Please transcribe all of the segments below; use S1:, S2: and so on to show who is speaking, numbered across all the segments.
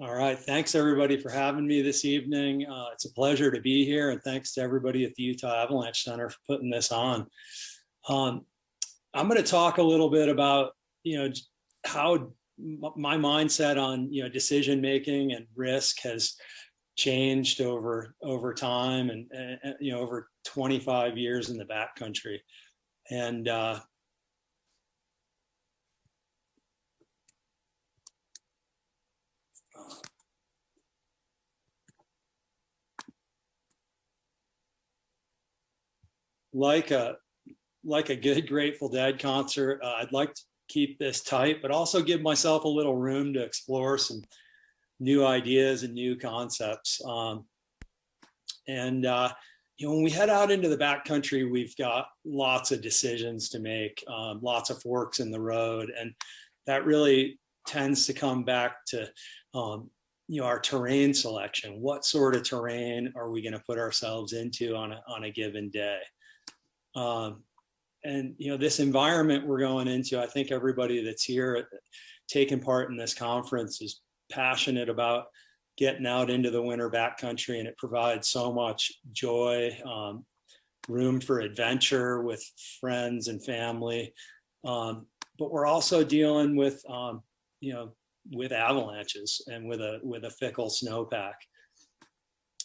S1: All right. Thanks everybody for having me this evening. It's a pleasure to be here, and thanks to everybody at the Utah Avalanche Center for putting this on. I'm going to talk a little bit about, how my mindset on, decision making and risk has changed over time, and over 25 years in the backcountry. And like a good Grateful Dead concert, I'd like to keep this tight, but also give myself a little room to explore some new ideas and new concepts. When we head out into the backcountry, we've got lots of decisions to make, lots of forks in the road, and that really tends to come back to our terrain selection. What sort of terrain are we going to put ourselves into on a given day? This environment we're going into, I think everybody that's here taking part in this conference is passionate about getting out into the winter backcountry, and it provides so much joy, room for adventure with friends and family. But we're also dealing with, with avalanches and with a fickle snowpack.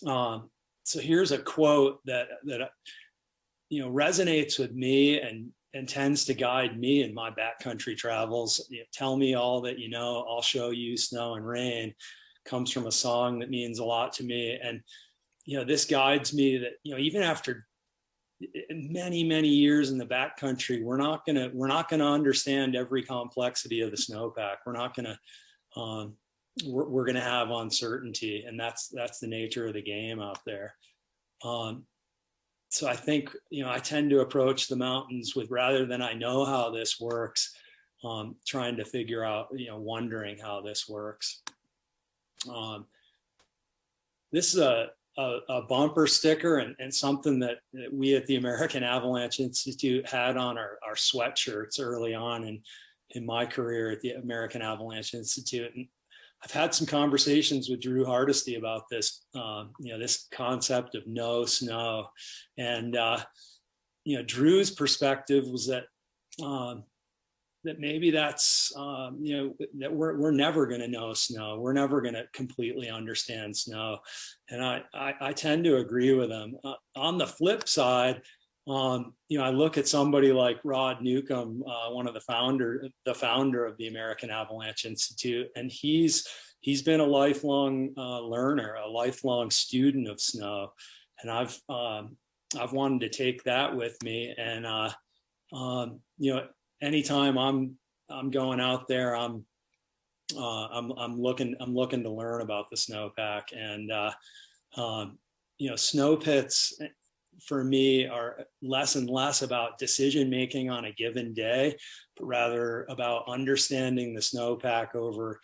S1: So here's a quote that resonates with me and tends to guide me in my backcountry travels. Tell me all that you know, I'll show you snow and rain, comes from a song that means a lot to me. And this guides me that even after many years in the backcountry, we're not gonna understand every complexity of the snowpack. We're not gonna we're gonna have uncertainty, and that's the nature of the game out there. So I think, I tend to approach the mountains with, rather than I know how this works, trying to figure out, wondering how this works. This is a bumper sticker and something that we at the American Avalanche Institute had on our sweatshirts early on in my career at the American Avalanche Institute. And I've had some conversations with Drew Hardesty about this, this concept of no snow. And, Drew's perspective was that, that maybe that's, that we're never going to know snow. We're never going to completely understand snow. And I tend to agree with him. On the flip side, I look at somebody like Rod Newcomb, one of the founder of the American Avalanche Institute, and he's been a lifelong learner, a lifelong student of snow, and I've wanted to take that with me. And anytime I'm going out there, I'm looking to learn about the snowpack. And snow pits for me are less and less about decision making on a given day, but rather about understanding the snowpack over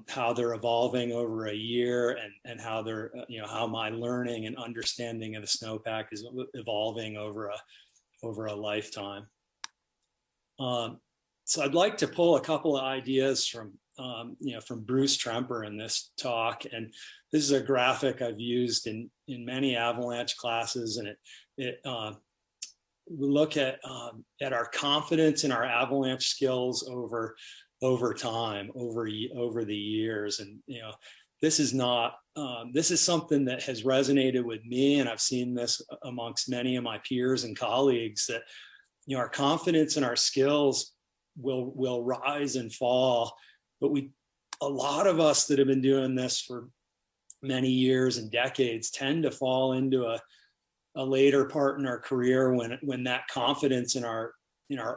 S1: how they're evolving over a year, and how they're how my learning and understanding of the snowpack is evolving over a lifetime. So I'd like to pull a couple of ideas from Bruce Tremper in this talk. And this is a graphic I've used in many avalanche classes, and we look at our confidence in our avalanche skills over time, over the years. And this is something that has resonated with me, and I've seen this amongst many of my peers and colleagues, that our confidence in our skills will rise and fall. But a lot of us that have been doing this for many years and decades tend to fall into a later part in our career when that confidence in our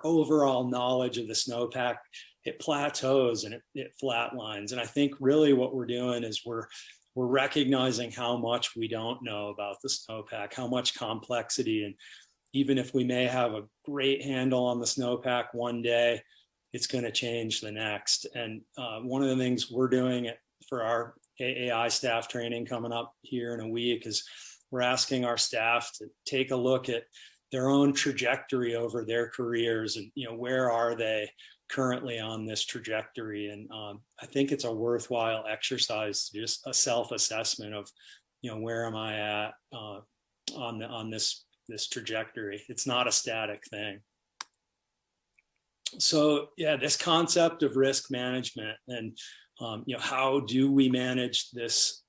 S1: overall knowledge of the snowpack, it plateaus and it flatlines. And I think really what we're doing is we're recognizing how much we don't know about the snowpack, how much complexity. And even if we may have a great handle on the snowpack one day, it's going to change the next. And one of the things we're doing for our AAI staff training coming up here in a week is we're asking our staff to take a look at their own trajectory over their careers, and where are they currently on this trajectory. And I think it's a worthwhile exercise, just a self-assessment of, where am I at on this trajectory. It's not a static thing. So yeah, this concept of risk management and how do we manage this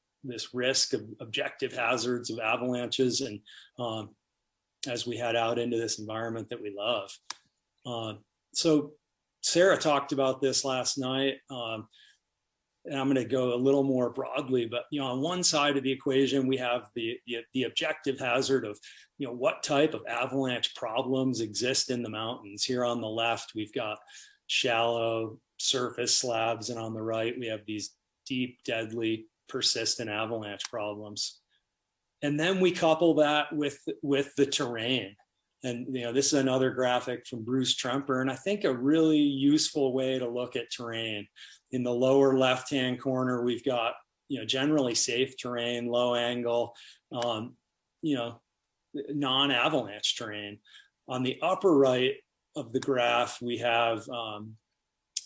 S1: risk of objective hazards of avalanches, and as we head out into this environment that we love. So Sarah talked about this last night, and I'm going to go a little more broadly, but on one side of the equation, we have the objective hazard of what type of avalanche problems exist in the mountains. Here on the left, we've got shallow surface slabs, and on the right, we have these deep, deadly, persistent avalanche problems. And then we couple that with the terrain. And this is another graphic from Bruce Tremper, and I think a really useful way to look at terrain. In the lower left-hand corner, we've got generally safe terrain, low angle, non-avalanche terrain. On the upper right of the graph, we have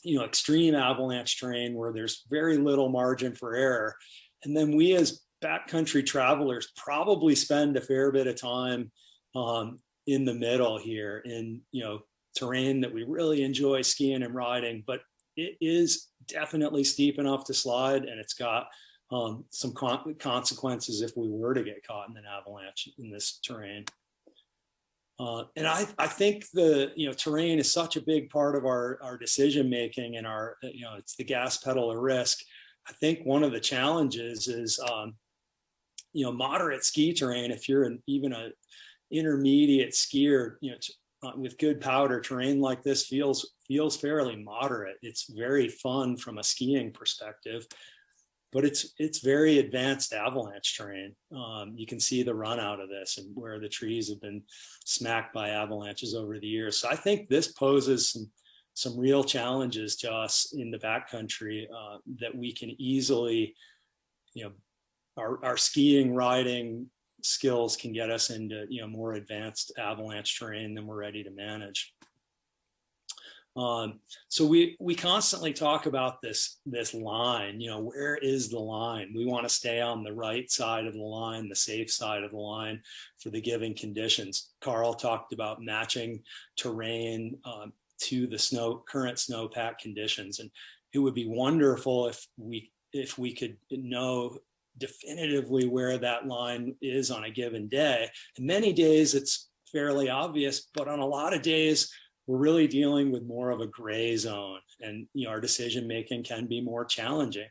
S1: extreme avalanche terrain where there's very little margin for error. And then we as backcountry travelers probably spend a fair bit of time in the middle here in terrain that we really enjoy skiing and riding, but it is definitely steep enough to slide, and it's got some consequences if we were to get caught in an avalanche in this terrain. And I think the terrain is such a big part of our decision making, and our it's the gas pedal of risk. I think one of the challenges is moderate ski terrain. If you're even a intermediate skier, with good powder, terrain like this feels fairly moderate. It's very fun from a skiing perspective, but it's very advanced avalanche terrain. You can see the run out of this and where the trees have been smacked by avalanches over the years. So I think this poses some real challenges to us in the backcountry that we can easily, our skiing, riding skills can get us into more advanced avalanche terrain than we're ready to manage. So we constantly talk about this line, where is the line? We want to stay on the right side of the line, the safe side of the line for the given conditions. Carl talked about matching terrain to the current snowpack conditions, and it would be wonderful if we could know definitively where that line is on a given day. And many days it's fairly obvious, but on a lot of days we're really dealing with more of a gray zone, and our decision making can be more challenging.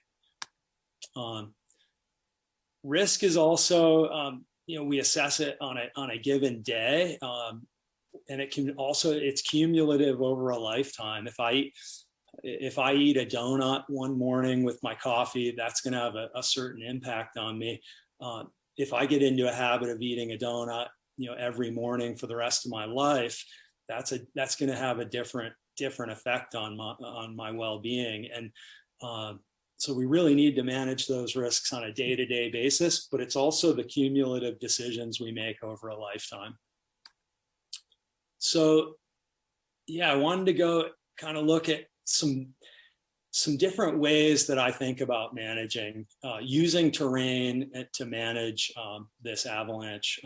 S1: Risk is also we assess it on a given day, and it's cumulative over a lifetime. If I eat a donut one morning with my coffee, that's going to have a certain impact on me. If I get into a habit of eating a donut, every morning for the rest of my life, that's going to have a different effect on my well-being. And so we really need to manage those risks on a day-to-day basis, but it's also the cumulative decisions we make over a lifetime. So yeah, I wanted to go kind of look at some different ways that I think about managing, using terrain to manage this avalanche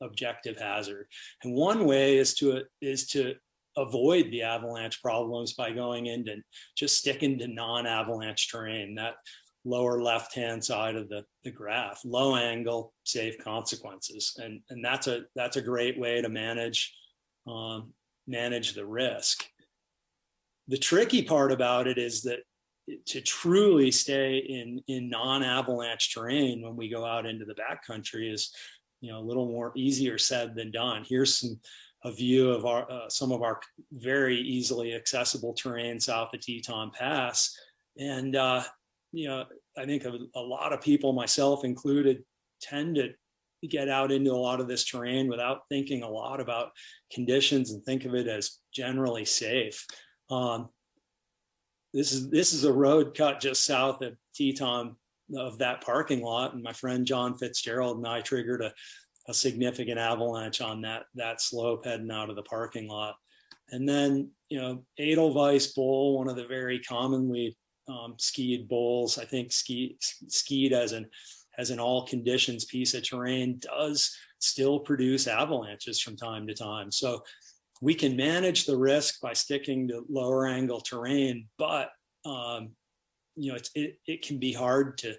S1: objective hazard. And one way is to avoid the avalanche problems by going into just sticking to non-avalanche terrain, that lower left-hand side of the graph, low angle, safe consequences. And that's a great way to manage the risk. The tricky part about it is that to truly stay in non-avalanche terrain when we go out into the backcountry is, a little more easier said than done. Here's a view of some of our very easily accessible terrain south of Teton Pass, and I think a lot of people, myself included, tend to get out into a lot of this terrain without thinking a lot about conditions and think of it as generally safe. This is a road cut just south of Teton, of that parking lot, and my friend John Fitzgerald and I triggered a significant avalanche on that slope heading out of the parking lot. And then, Edelweiss bowl, one of the very commonly skied bowls, I think skied as an all conditions piece of terrain, does still produce avalanches from time to time. So we can manage the risk by sticking to lower angle terrain, but it can be hard to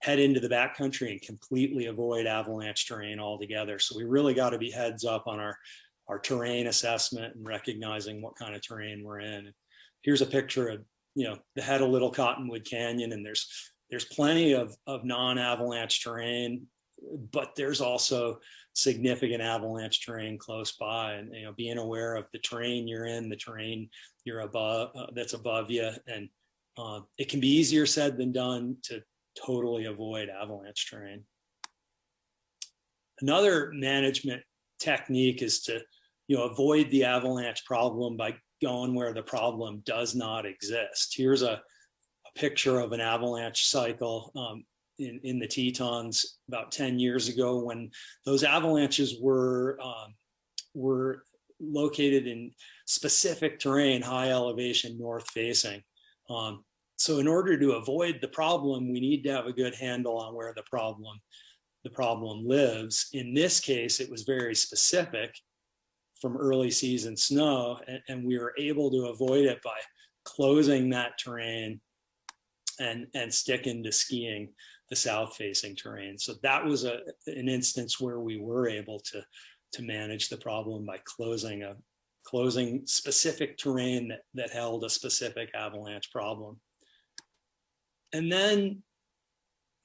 S1: head into the backcountry and completely avoid avalanche terrain altogether. So we really got to be heads up on our terrain assessment and recognizing what kind of terrain we're in. Here's a picture of the head of Little Cottonwood Canyon, and there's plenty of non-avalanche terrain, but there's also significant avalanche terrain close by, and being aware of the terrain you're in, the terrain you're above, that's above you, and it can be easier said than done to totally avoid avalanche terrain. Another management technique is to avoid the avalanche problem by going where the problem does not exist. Here's a picture of an avalanche cycle in the Tetons about 10 years ago, when those avalanches were located in specific terrain, high elevation, north facing. So in order to avoid the problem, we need to have a good handle on where the problem lives. In this case, it was very specific from early season snow, and we were able to avoid it by closing that terrain and sticking to skiing the south facing terrain. So that was an instance where we were able to manage the problem by closing specific terrain that held a specific avalanche problem. And then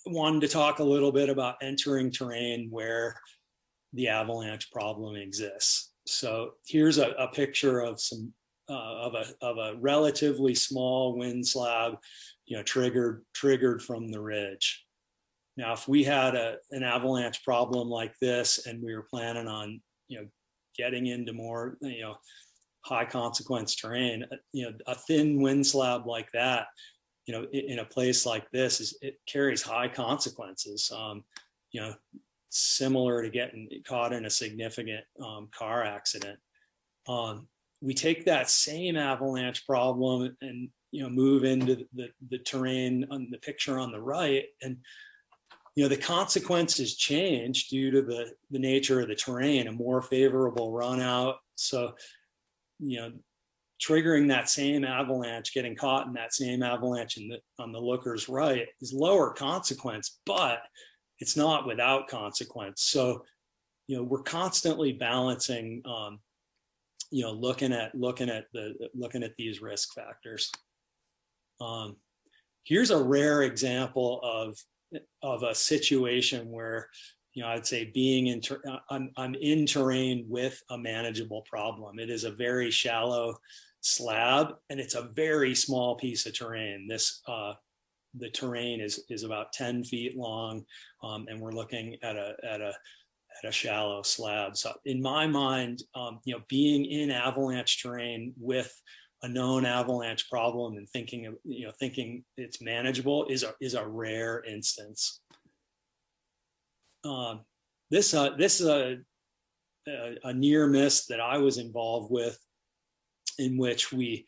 S1: wanted to talk a little bit about entering terrain where the avalanche problem exists. So here's a picture of some of a relatively small wind slab, triggered from the ridge. Now, if we had an avalanche problem like this, and we were planning on getting into more high consequence terrain, a thin wind slab like that, in a place like this, it carries high consequences. Similar to getting caught in a significant car accident. We take that same avalanche problem and move into the terrain on the picture on the right, and the consequences change due to the nature of the terrain, a more favorable run out. So triggering that same avalanche, getting caught in that same avalanche on the looker's right is lower consequence, but it's not without consequence. So, we're constantly balancing, looking at these risk factors. Here's a rare example of a situation where, I'd say I'm in terrain with a manageable problem. It is a very shallow slab, and it's a very small piece of terrain. The terrain is about 10 feet long, and we're looking at a shallow slab. So in my mind, being in avalanche terrain with a known avalanche problem and thinking it's manageable is a rare instance. This is a near miss that I was involved with, in which we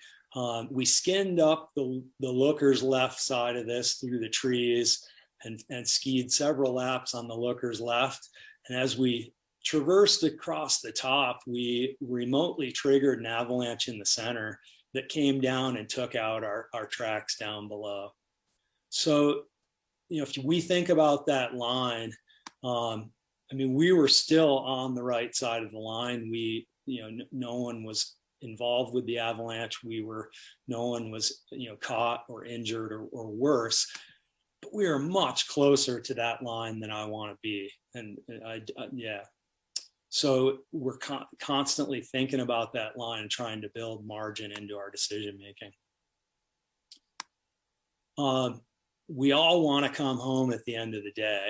S1: skinned up the looker's left side of this through the trees and skied several laps on the looker's left. And as we traversed across the top, we remotely triggered an avalanche in the center that came down and took out our tracks down below. So, if we think about that line, we were still on the right side of the line. No one was involved with the avalanche. No one was, caught or injured or worse, but we are much closer to that line than I want to be. And yeah. So we're constantly thinking about that line and trying to build margin into our decision making. We all want to come home at the end of the day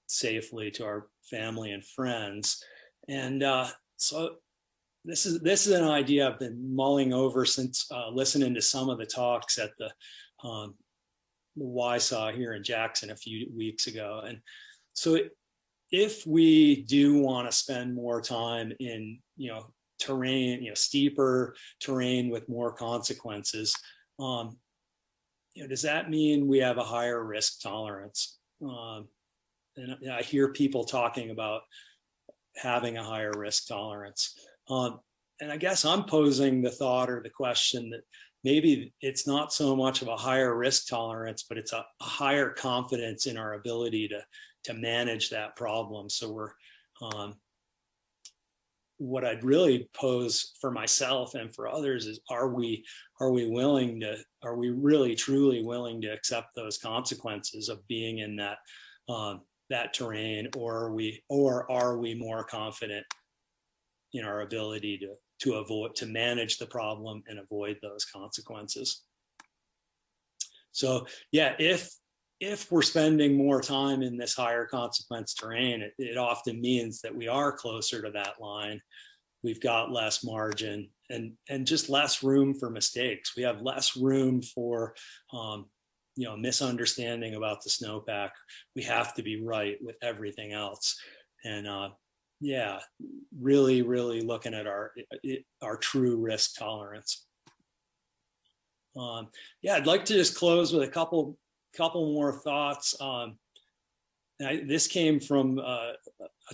S1: safely to our family and friends. And so this is an idea I've been mulling over since listening to some of the talks at the YSAW here in Jackson a few weeks ago. And so if we do want to spend more time in terrain, steeper terrain with more consequences. Does that mean we have a higher risk tolerance? And I hear people talking about having a higher risk tolerance. And I guess I'm posing the thought or the question that maybe it's not so much of a higher risk tolerance, but it's a higher confidence in our ability to manage that problem. So what I'd really pose for myself and for others is, are we really truly willing to accept those consequences of being in that terrain, or are we more confident in our ability to manage the problem and avoid those consequences? So yeah, if we're spending more time in this higher consequence terrain, it often means that we are closer to that line. We've got less margin and just less room for mistakes. We have less room for misunderstanding about the snowpack. We have to be right with everything else. And really looking at our true risk tolerance. I'd like to just close with a couple more thoughts. This came from a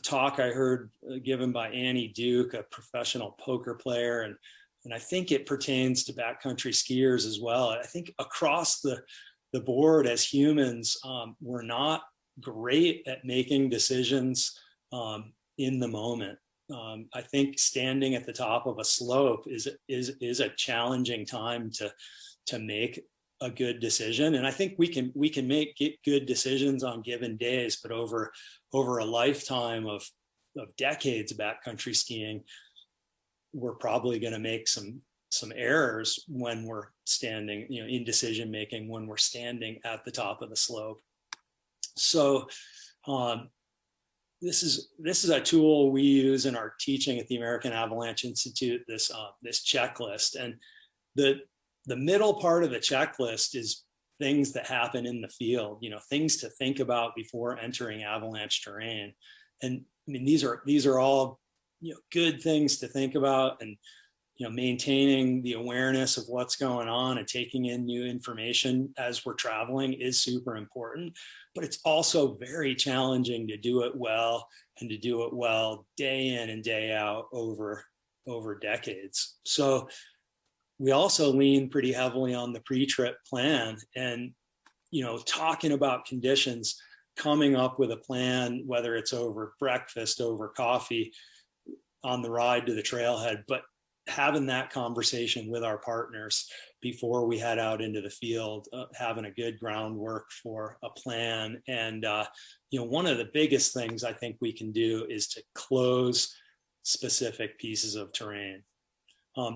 S1: talk I heard given by Annie Duke, a professional poker player, and I think it pertains to backcountry skiers as well. I think across the board as humans, we're not great at making decisions in the moment. I think standing at the top of a slope is a challenging time to make a good decision. And I think we can make good decisions on given days, but over a lifetime of decades of backcountry skiing, we're probably going to make some errors when we're standing, in decision making when we're standing at the top of the slope. So this is a tool we use in our teaching at the American Avalanche Institute, this checklist. And the middle part of the checklist is things that happen in the field, things to think about before entering avalanche terrain. And I mean, these are all, good things to think about, and, maintaining the awareness of what's going on and taking in new information as we're traveling is super important, but it's also very challenging to do it well, and to do it well day in and day out over decades. So we also lean pretty heavily on the pre-trip plan, and, talking about conditions, coming up with a plan, whether it's over breakfast, over coffee, on the ride to the trailhead, but having that conversation with our partners before we head out into the field, having a good groundwork for a plan. And, one of the biggest things I think we can do is to close specific pieces of terrain.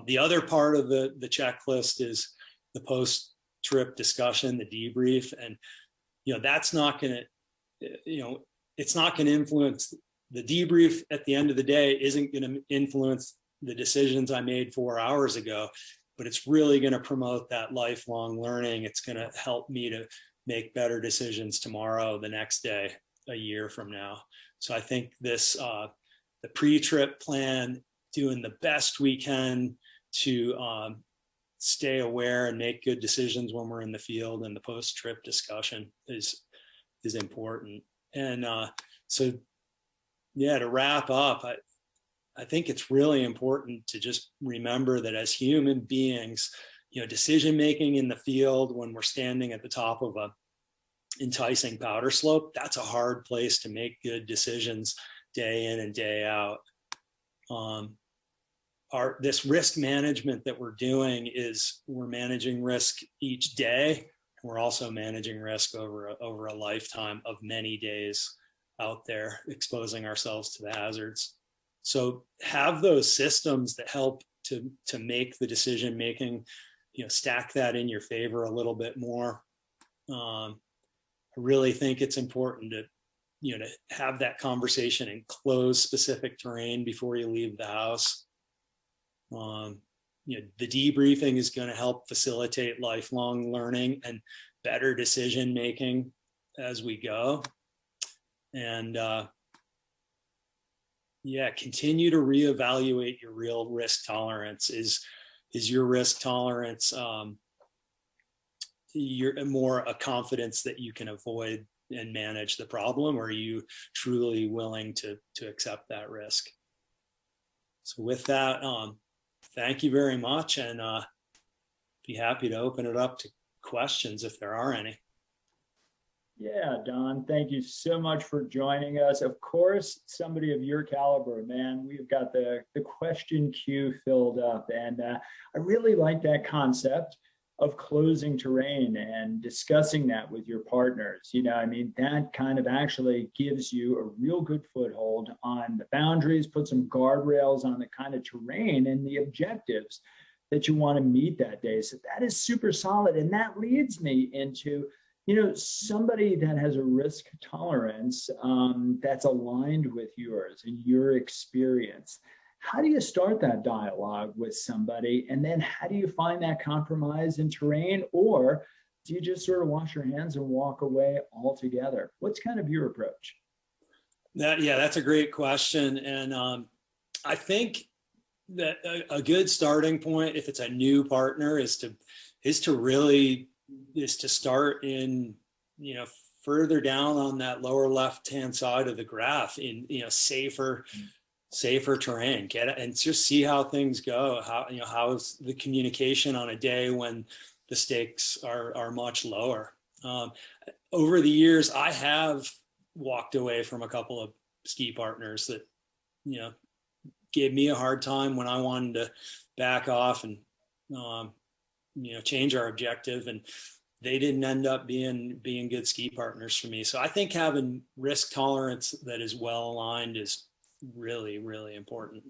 S1: The other part of the checklist is the post-trip discussion, the debrief. And, that's not going to, it's not going to influence the debrief at the end of the day, isn't going to influence the decisions I made 4 hours ago, but it's really going to promote that lifelong learning. It's going to help me to make better decisions tomorrow, the next day, a year from now. So I think this, the pre-trip plan, doing the best we can to stay aware and make good decisions when we're in the field, and the post-trip discussion is important. And so, to wrap up, I think it's really important to just remember that as human beings, decision making in the field when we're standing at the top of a enticing powder slope, that's a hard place to make good decisions day in and day out. This risk management that we're doing is we're managing risk each day. We're also managing risk over a lifetime of many days out there, exposing ourselves to the hazards. So have those systems that help to make the decision making, stack that in your favor a little bit more. I really think it's important to, to have that conversation and close specific terrain before you leave the house. The debriefing is going to help facilitate lifelong learning and better decision making as we go. And Yeah, continue to reevaluate your real risk tolerance. Is your risk tolerance you're more a confidence that you can avoid and manage the problem, or are you truly willing to accept that risk? So with that, thank you very much, and be happy to open it up to questions if there are any.
S2: Yeah, Don, thank you so much for joining us. Of course, somebody of your caliber, man, we've got the question queue filled up. And I really like that concept of closing terrain and discussing that with your partners. You know, I mean, that kind of actually gives you a real good foothold on the boundaries, put some guardrails on the kind of terrain and the objectives that you want to meet that day. So that is super solid. And that leads me into, you know, somebody that has a risk tolerance that's aligned with yours and your experience. How do you start that dialogue with somebody? And then how do you find that compromise in terrain? Or do you just sort of wash your hands and walk away altogether? What's kind of your approach?
S1: That's a great question. And I think that a good starting point, if it's a new partner, is to start in, you know, further down on that lower left-hand side of the graph in, you know, safer terrain. Get it and just see how things go. How's the communication on a day when the stakes are much lower. Over the years, I have walked away from a couple of ski partners that, you know, gave me a hard time when I wanted to back off and you know, change our objective, and they didn't end up being good ski partners for me. So I think having risk tolerance that is well aligned is really, really important.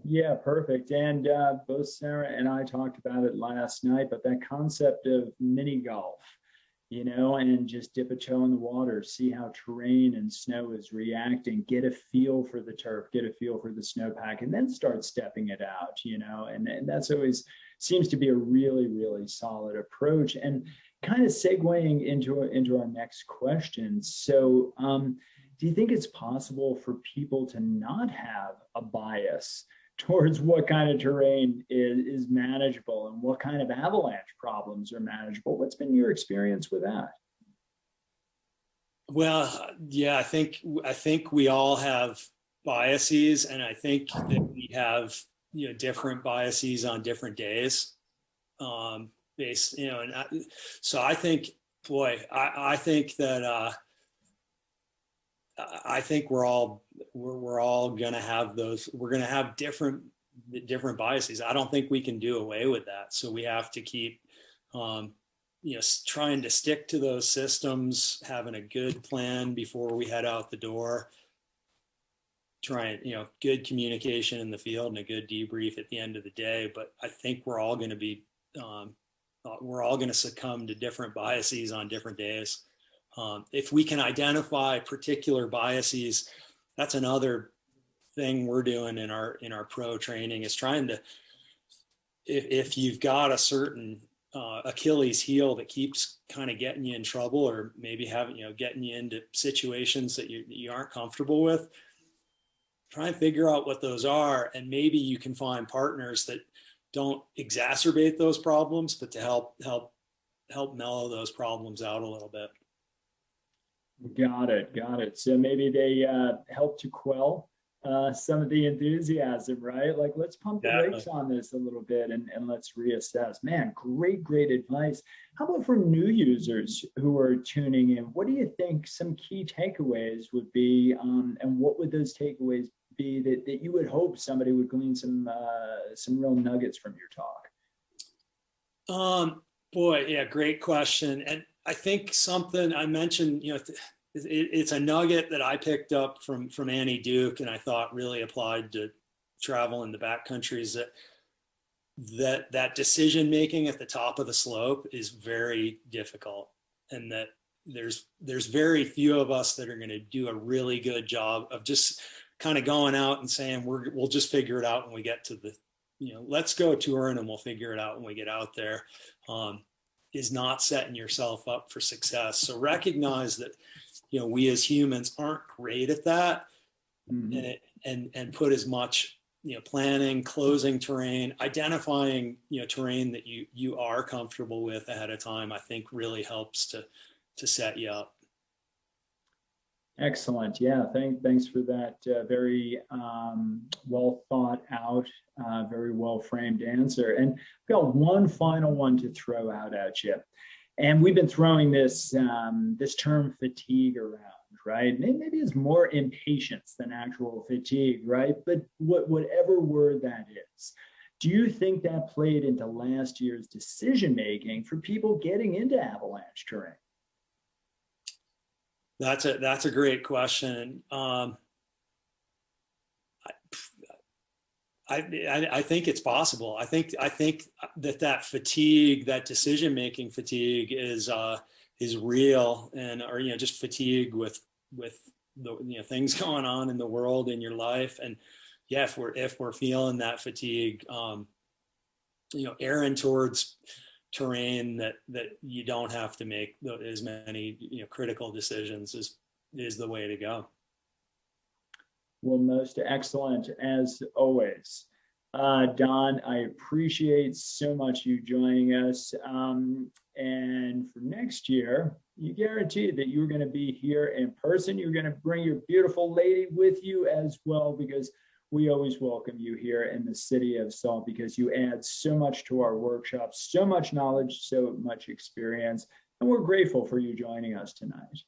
S2: Yeah, perfect. And both Sarah and I talked about it last night, but that concept of mini golf, you know, and just dip a toe in the water, see how terrain and snow is reacting, get a feel for the turf, get a feel for the snowpack, and then start stepping it out, you know, and that's always seems to be a really, really solid approach. And kind of segueing into our next question. So do you think it's possible for people to not have a bias towards what kind of terrain is manageable and what kind of avalanche problems are manageable? What's been your experience with that?
S1: Well, yeah, I think we all have biases, and I think that we have, you know, different biases on different days. Based, you know, and so I think, boy, I think that I think we're all going to have those. We're going to have different biases. I don't think we can do away with that. So we have to keep, you know, trying to stick to those systems, having a good plan before we head out the door. Trying, you know, good communication in the field and a good debrief at the end of the day. But I think we're all going to be, we're all going to succumb to different biases on different days. If we can identify particular biases, that's another thing we're doing in our pro training, is trying to, if you've got a certain Achilles heel that keeps kind of getting you in trouble, or maybe having, you know, getting you into situations that you aren't comfortable with, try and figure out what those are, and maybe you can find partners that don't exacerbate those problems, but to help mellow those problems out a little bit.
S2: Got it. So maybe they help to quell some of the enthusiasm, right? Like, let's pump the brakes on this a little bit and let's reassess. Man, great advice. How about for new users who are tuning in? What do you think some key takeaways would be, and what would those takeaways be that you would hope somebody would glean some real nuggets from your talk?
S1: Boy, yeah, great question. And I think something I mentioned, you know, it's a nugget that I picked up from Annie Duke, and I thought really applied to travel in the backcountry, is that decision making at the top of the slope is very difficult, and that there's very few of us that are going to do a really good job of just kind of going out and saying we'll just figure it out when we get to the, you know, let's go touring and we'll figure it out when we get out there. Is not setting yourself up for success. So recognize that, you know, we as humans aren't great at that, and put as much, planning, closing terrain, identifying, terrain that you are comfortable with ahead of time, I think really helps to set you up.
S2: Excellent. Yeah, thanks for that very well thought out, very well framed answer. And I've got one final one to throw out at you. And we've been throwing this this term fatigue around, right? Maybe it's more impatience than actual fatigue, right? But whatever word that is, do you think that played into last year's decision making for people getting into avalanche terrain?
S1: That's a great question. I think it's possible. I think that fatigue, that decision making fatigue, is real, or just fatigue with the things going on in the world, in your life. And yeah, if we're feeling that fatigue, erring towards terrain that you don't have to make as many critical decisions is the way to go.
S2: Well, most excellent as always. Don, I appreciate so much you joining us. And for next year, you guaranteed that you're going to be here in person. You're going to bring your beautiful lady with you as well, because we always welcome you here in the city of Salt, because you add so much to our workshops, so much knowledge, so much experience. And we're grateful for you joining us tonight.